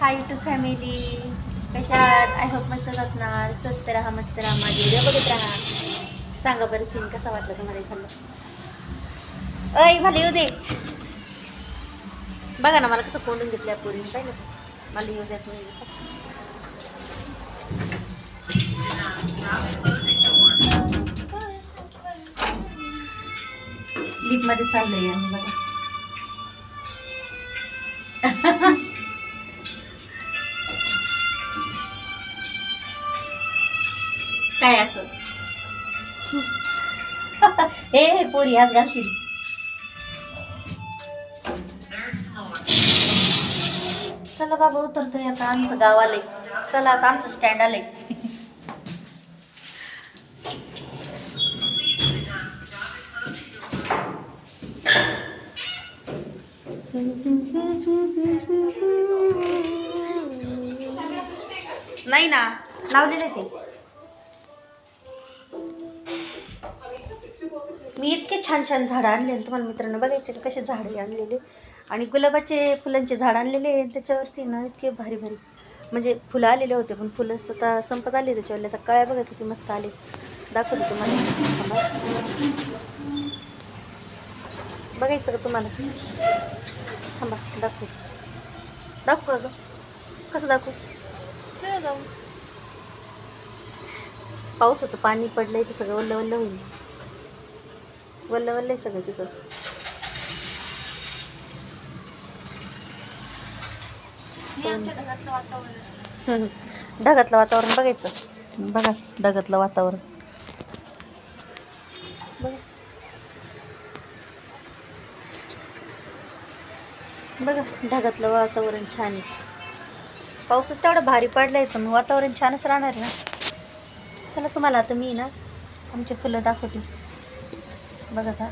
High to family, कशात? I hope मस्तच असणार. स्वस्त राहा, मस्त राहा, माझे व्हिडिओ बघत राहा. सांगा बरं सीन कसा वाटला तुम्हाला खाल्लं? अय मला येऊ दे. बघा ना मला कसं कोंडून घेतल्या पोरीने, पाहिलं मला येऊ देत नाही. लिप मध्ये चाललंय आम्ही बघा. काय असं हे पोरी हात घालशील. चला बाबा उतरतोय आता, आमचं गाव आलंय. चला आता आमचं स्टँड आलंय. नाही ना लावलेलं ते मी. इतके छान छान झाडं आणले तुम्हाला मित्रांनो बघायचे कसे झाडे आणलेले. आणि गुलाबाचे फुलांचे झाड आणलेले. त्याच्यावरती ना इतके भारी भारी म्हणजे फुलं आलेले होते, पण फुलं आता संपत आले त्याच्यावरले. आता कळ्या बघा किती मस्त आले. दाखवते तुम्हाला. बघायचं का तुम्हाला? थांबा दाखवू. दाखवू का ग? कसं दाखवू? जाऊ. पावसाचं पाणी पडलंय तर सगळं वल्ल वल्ल होईल. वल्ल वल्ल आहे सगळं तिथं. ढगातलं वातावरण बघायचं. बघा ढगातलं वातावरण बघा. बघा ढगातलं वातावरण छान आहे. पाऊसच तेवढा भारी पडलाय तर मग वातावरण छानच राहणार ना. चला तुम्हाला आता मी ना आमचे फुलं दाखवते. बघा का,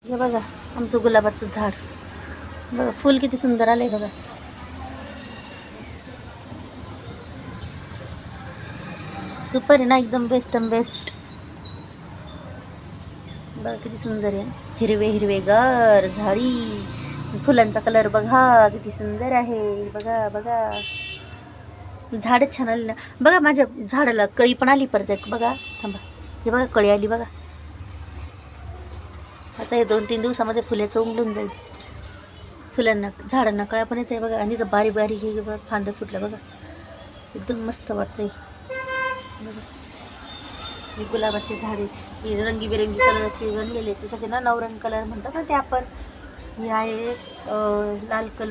हे बघा आमचं गुलाबाचं झाड. बघा फुल किती सुंदर आलंय बघा. सुपर आहे ना, एकदम बेस्ट अँड बेस्ट. बघा किती सुंदर आहे. हिरवे हिरवे गार झाडी. फुलांचा कलर बघा किती सुंदर आहे. बघा बघा झाडच छान आली ना. बघा माझ्या झाडाला कळी पण आली परत एक. बघा थांबा, हे बघा कळी आली बघा. आता हे 2-3 दिवसामध्ये फुलाचं उमलून जाईल. फुलांना झाडांना कळ्या पण येते बघा. आणि बारीक बारीक हे बघा फांदं फुटलं बघा. एकदम मस्त वाटतंय बघा. हे गुलाबाचे झाडे हे रंगीबेरंगी कलरचे बनलेले. त्याच्यात ना नवरंग कलर म्हणतात ना ते आपण. हे आहे लाल कलर.